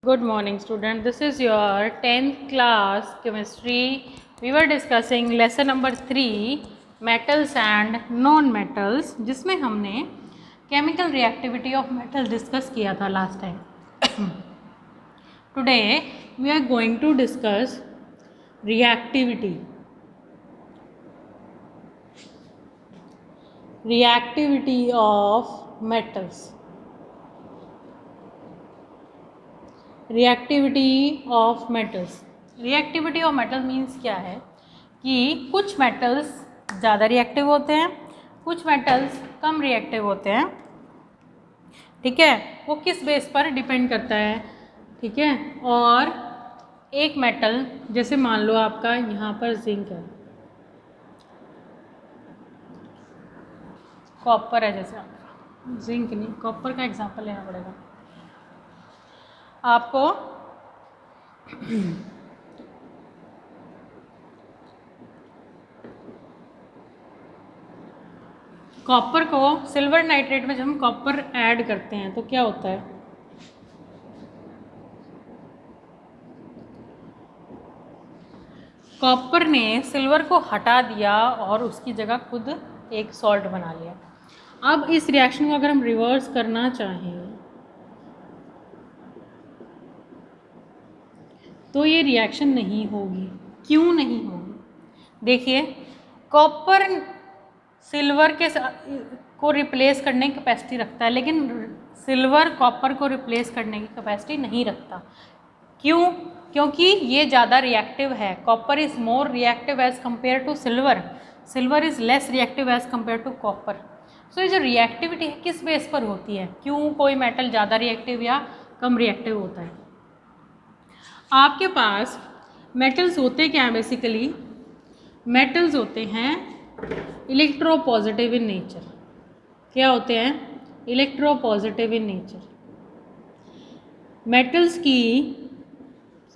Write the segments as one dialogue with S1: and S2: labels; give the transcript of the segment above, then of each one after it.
S1: Good morning student, this is your 10th class chemistry. We were discussing lesson number 3 metals and non-metals, जिसमें हमने chemical reactivity of metals discuss किया था last time. Today we are going to discuss reactivity of metals. Reactivity of metals means क्या है कि कुछ metals ज़्यादा reactive होते हैं, कुछ मेटल्स कम रिएक्टिव होते हैं. ठीक है, वो किस बेस पर डिपेंड करता है. ठीक है, और एक मेटल जैसे मान लो आपका यहाँ पर जिंक है, कॉपर है, जैसे आपका जिंक नहीं कॉपर का एग्जांपल लेना पड़ेगा आपको. कॉपर को सिल्वर नाइट्रेट में जब हम कॉपर ऐड करते हैं तो क्या होता है, कॉपर ने सिल्वर को हटा दिया और उसकी जगह खुद एक सॉल्ट बना लिया. अब इस रिएक्शन को अगर हम रिवर्स करना चाहें तो ये रिएक्शन नहीं होगी. क्यों नहीं होगी? देखिए, कॉपर सिल्वर के को रिप्लेस करने की कैपेसिटी रखता है, लेकिन सिल्वर कॉपर को रिप्लेस करने की कैपेसिटी नहीं रखता. क्यों? क्योंकि ये ज़्यादा रिएक्टिव है. Copper is more reactive as compare to silver, silver is less reactive as compare to copper. So ये जो रिएक्टिविटी है किस बेस पर होती है, क्यों कोई मेटल ज़्यादा रिएक्टिव या कम रिएक्टिव होता है. आपके पास मेटल्स होते क्या हैं? बेसिकली मेटल्स होते हैं इलेक्ट्रोपॉजिटिव इन नेचर. क्या होते हैं? Electropositive in nature. मेटल्स की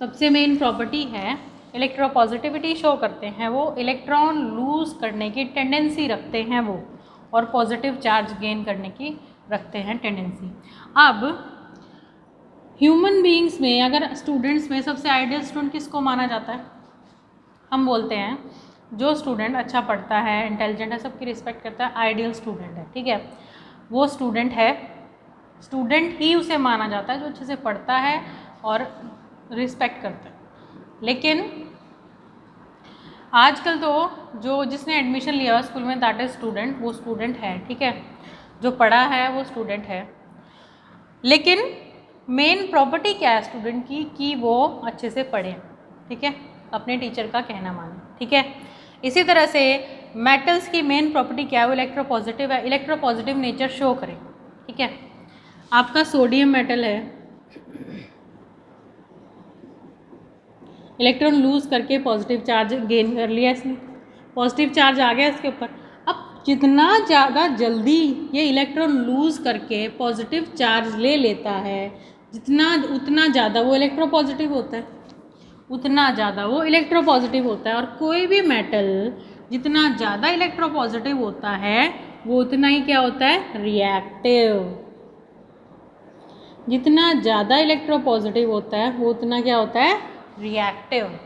S1: सबसे मेन प्रॉपर्टी है इलेक्ट्रोपॉजिटिविटी शो करते हैं वो, इलेक्ट्रॉन लूज करने की टेंडेंसी रखते हैं वो, और पॉजिटिव चार्ज गेन करने की रखते हैं टेंडेंसी. अब ह्यूमन बीइंग्स में, अगर स्टूडेंट्स में सबसे आइडियल स्टूडेंट किसको माना जाता है? हम बोलते हैं जो स्टूडेंट अच्छा पढ़ता है, इंटेलिजेंट है, सबकी रिस्पेक्ट करता है, आइडियल स्टूडेंट है. ठीक है, वो स्टूडेंट है, स्टूडेंट ही उसे माना जाता है जो अच्छे से पढ़ता है और रिस्पेक्ट करता है. लेकिन आजकल तो जो जिसने एडमिशन लिया स्कूल में दैट इज स्टूडेंट, वो स्टूडेंट है. ठीक है, जो पढ़ा है वो स्टूडेंट है. लेकिन मेन प्रॉपर्टी क्या है स्टूडेंट की कि वो अच्छे से पढ़े. ठीक है, अपने टीचर का कहना माने. ठीक है, इसी तरह से मेटल्स की मेन प्रॉपर्टी क्या है? वो इलेक्ट्रोपॉजिटिव है, इलेक्ट्रोपॉजिटिव नेचर शो करें. ठीक है, आपका सोडियम मेटल है, इलेक्ट्रॉन लूज करके पॉजिटिव चार्ज गेन कर लिया इसने, पॉजिटिव चार्ज आ गया इसके ऊपर. अब जितना ज़्यादा जल्दी ये इलेक्ट्रॉन लूज करके पॉजिटिव चार्ज ले लेता है, उतना ज़्यादा वो इलेक्ट्रोपॉजिटिव होता है, उतना ज़्यादा वो इलेक्ट्रोपॉजिटिव होता है. और कोई भी मेटल जितना ज़्यादा इलेक्ट्रोपॉजिटिव होता है वो उतना ही क्या होता है? रिएक्टिव. जितना ज़्यादा इलेक्ट्रोपॉजिटिव होता है वो उतना क्या होता है? Reactive.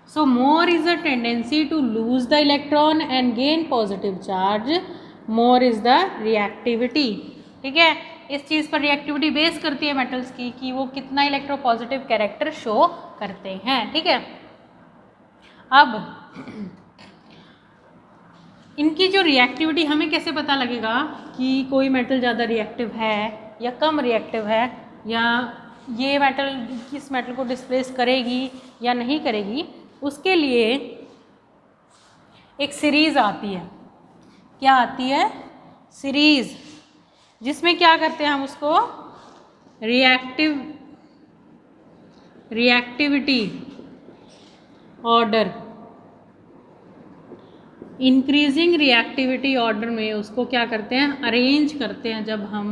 S1: So more is the tendency to lose the electron and gain positive charge, more is the reactivity. ठीक है, इस चीज़ पर रिएक्टिविटी बेस करती है मेटल्स की कि वो कितना इलेक्ट्रोपॉजिटिव कैरेक्टर शो करते हैं. ठीक है, अब इनकी जो रिएक्टिविटी हमें कैसे पता लगेगा कि कोई मेटल ज़्यादा रिएक्टिव है या कम रिएक्टिव है, या ये मेटल किस मेटल को डिस्प्लेस करेगी या नहीं करेगी? उसके लिए एक सीरीज़ आती है. क्या आती है? सीरीज़, जिसमें क्या करते हैं हम उसको reactivity order, increasing reactivity order में उसको क्या करते हैं? अरेंज करते हैं. जब हम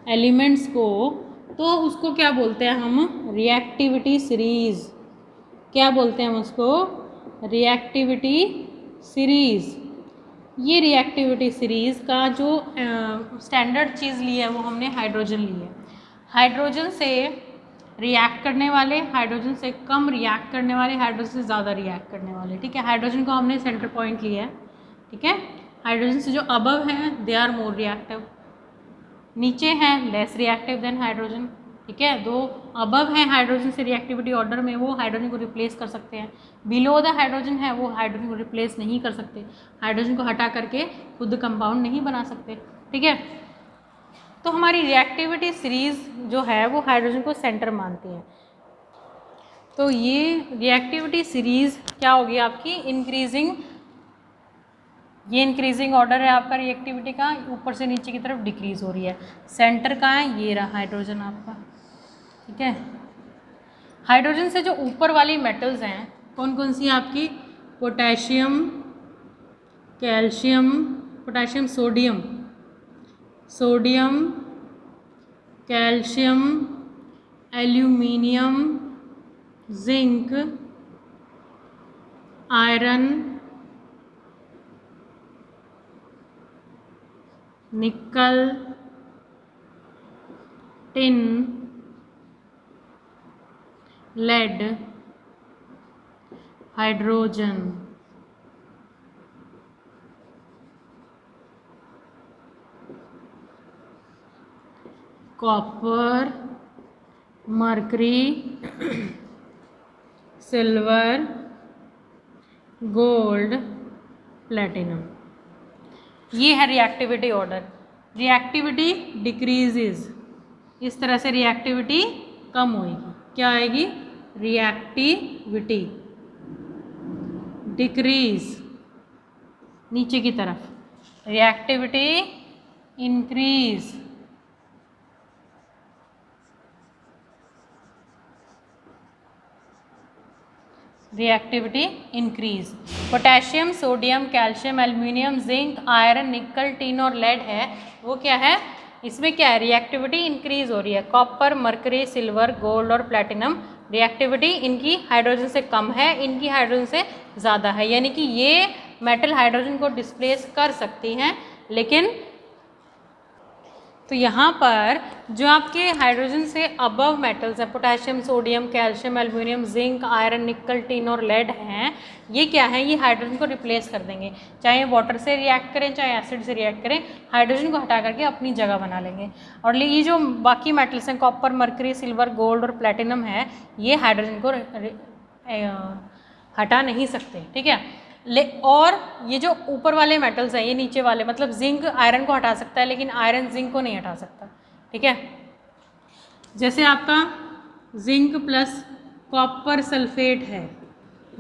S1: एलिमेंट्स को, तो उसको क्या बोलते हैं हम? Reactivity series. क्या बोलते हैं हम उसको? Reactivity series. ये रिएक्टिविटी सीरीज़ का जो स्टैंडर्ड चीज़ ली है वो हमने हाइड्रोजन ली है. हाइड्रोजन से रिएक्ट करने वाले, हाइड्रोजन से कम रिएक्ट करने वाले, हाइड्रोजन से ज़्यादा रिएक्ट करने वाले। ठीक है, हाइड्रोजन को हमने सेंटर पॉइंट लिया है। ठीक है, हाइड्रोजन से जो अबव हैं दे आर मोर रिएक्टिव, नीचे हैं लेस रिएक्टिव देन हाइड्रोजन। ठीक है, दो अबव हैं हाइड्रोजन से रिएक्टिविटी ऑर्डर में, वो हाइड्रोजन को रिप्लेस कर सकते हैं। बिलो द हाइड्रोजन है वो हाइड्रोजन को रिप्लेस नहीं कर सकते, हाइड्रोजन को हटा करके खुद कंपाउंड नहीं बना सकते। ठीक है, तो हमारी रिएक्टिविटी सीरीज जो है वो हाइड्रोजन को सेंटर मानती है। तो ये रिएक्टिविटी सीरीज क्या होगी आपकी, इंक्रीजिंग, ये इंक्रीजिंग ऑर्डर है आपका रिएक्टिविटी का, ऊपर से नीचे की तरफ डिक्रीज हो रही है। सेंटर का है, ये रहा हाइड्रोजन आपका। ठीक है, हाइड्रोजन से जो ऊपर वाली मेटल्स हैं कौन कौन सी आपकी, potassium, calcium, potassium, sodium, sodium, calcium, aluminium, zinc, iron, nickel, tin, lead, hydrogen, copper, mercury, silver, gold, platinum. ये है रिएक्टिविटी ऑर्डर। रिएक्टिविटी डिक्रीजेज, इस तरह से रिएक्टिविटी कम होएगी। क्या आएगी, रिएक्टिविटी डिक्रीज, नीचे की तरफ, reactivity increase, reactivity increase. Potassium, sodium, calcium, aluminium, zinc, iron, nickel, tin और लेड है, वो क्या है, इसमें क्या है, रिएक्टिविटी इंक्रीज हो रही है। कॉपर, मरकरी, सिल्वर, गोल्ड और प्लैटिनम, रिएक्टिविटी इनकी हाइड्रोजन से कम है, इनकी हाइड्रोजन से ज़्यादा है, यानी कि ये मेटल हाइड्रोजन को डिस्प्लेस कर सकती हैं। लेकिन तो यहाँ पर जो आपके हाइड्रोजन से अबव मेटल्स हैं, potassium, sodium, calcium, aluminium, zinc, iron, nickel, tin और लेड हैं, ये क्या है, ये हाइड्रोजन को रिप्लेस कर देंगे। चाहे वाटर से रिएक्ट करें चाहे एसिड से रिएक्ट करें, हाइड्रोजन को हटा करके अपनी जगह बना लेंगे। और ये जो बाकी मेटल्स हैं, कॉपर, मरकरी, सिल्वर, गोल्ड और प्लेटिनम है, ये हाइड्रोजन को हटा नहीं सकते। ठीक है, और ये जो ऊपर वाले मेटल्स हैं, ये नीचे वाले, मतलब जिंक आयरन को हटा सकता है लेकिन आयरन जिंक को नहीं हटा सकता। ठीक है, जैसे आपका जिंक प्लस कॉपर सल्फेट है,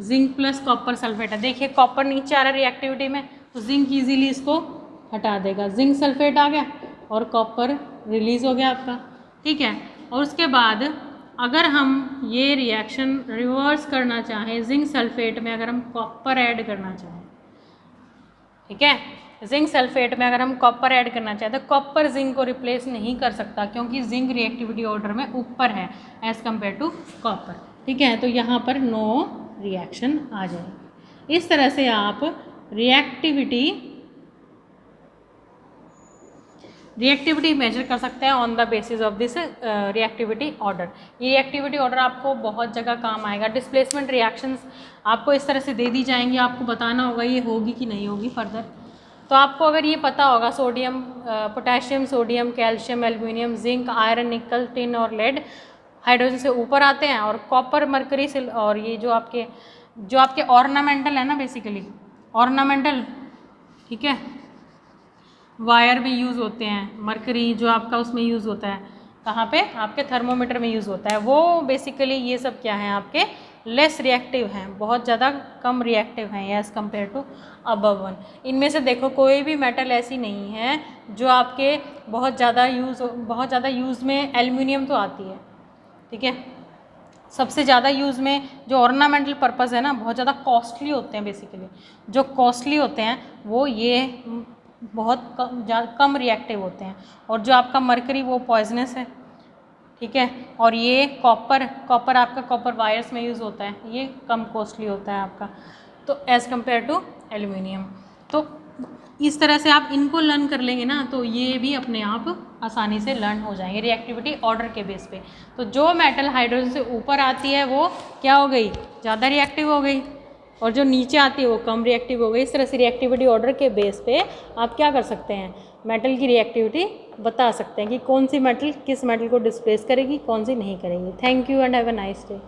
S1: जिंक प्लस कॉपर सल्फेट है, देखिए कॉपर नीचे आ रहा है रिएक्टिविटी में, तो जिंक इजीली इसको हटा देगा, जिंक सल्फेट आ गया और कॉपर रिलीज हो गया आपका। ठीक है, और उसके बाद अगर हम ये रिएक्शन रिवर्स करना चाहें, जिंक सल्फेट में अगर हम कॉपर ऐड करना चाहें, ठीक है, जिंक सल्फेट में अगर हम कॉपर ऐड करना चाहें तो कॉपर जिंक को रिप्लेस नहीं कर सकता, क्योंकि जिंक रिएक्टिविटी ऑर्डर में ऊपर है एज कम्पेयर टू कॉपर। ठीक है, तो यहाँ पर नो रिएक्शन आ जाएगी। इस तरह से आप रिएक्टिविटी मेजर कर सकते हैं on the basis of this reactivity order. ये रिएक्टिविटी ऑर्डर आपको बहुत जगह काम आएगा। डिस्प्लेसमेंट रिएक्शंस आपको इस तरह से दे दी जाएंगी, आपको बताना होगा ये होगी कि नहीं होगी फर्दर। तो आपको अगर ये पता होगा, sodium, potassium, sodium, calcium, aluminium, zinc, iron, nickel, tin और लेड हाइड्रोजन से ऊपर आते हैं, और कॉपर, मरकरी से, और ये जो आपके ऑर्नामेंटल है ना, बेसिकली ऑर्नामेंटल, ठीक है, वायर में यूज़ होते हैं, मरकरी जो आपका उसमें यूज़ होता है, कहाँ पे, आपके थर्मोमीटर में यूज़ होता है, वो बेसिकली ये सब क्या हैं, आपके लेस रिएक्टिव हैं, बहुत ज़्यादा कम रिएक्टिव हैं as compare to above one. इनमें से देखो कोई भी मेटल ऐसी नहीं है जो आपके बहुत ज़्यादा यूज़ में, एल्युमिनियम तो आती है, ठीक है, सबसे ज़्यादा यूज़ में जो ऑर्नामेंटल पर्पज़ है ना, बहुत ज़्यादा कॉस्टली होते हैं, बेसिकली जो कॉस्टली होते हैं वो ये बहुत कम रिएक्टिव होते हैं, और जो आपका मरकरी वो पॉइजनस है, ठीक है, और ये कॉपर आपका कॉपर वायर्स में यूज़ होता है, ये कम कॉस्टली होता है आपका, तो एज़ कम्पेयर टू एल्यूमिनियम। तो इस तरह से आप इनको लर्न कर लेंगे ना तो ये भी अपने आप आसानी से लर्न हो जाएंगे रिएक्टिविटी ऑर्डर के बेस पे। तो जो मेटल हाइड्रोजन से ऊपर आती है वो क्या हो गई, ज़्यादा रिएक्टिव हो गई, और जो नीचे आती है वो कम रिएक्टिव हो गई। इस तरह से रिएक्टिविटी ऑर्डर के बेस पे आप क्या कर सकते हैं, मेटल की रिएक्टिविटी बता सकते हैं कि कौन सी मेटल किस मेटल को डिस्प्लेस करेगी, कौन सी नहीं करेगी। Thank you and have a nice day.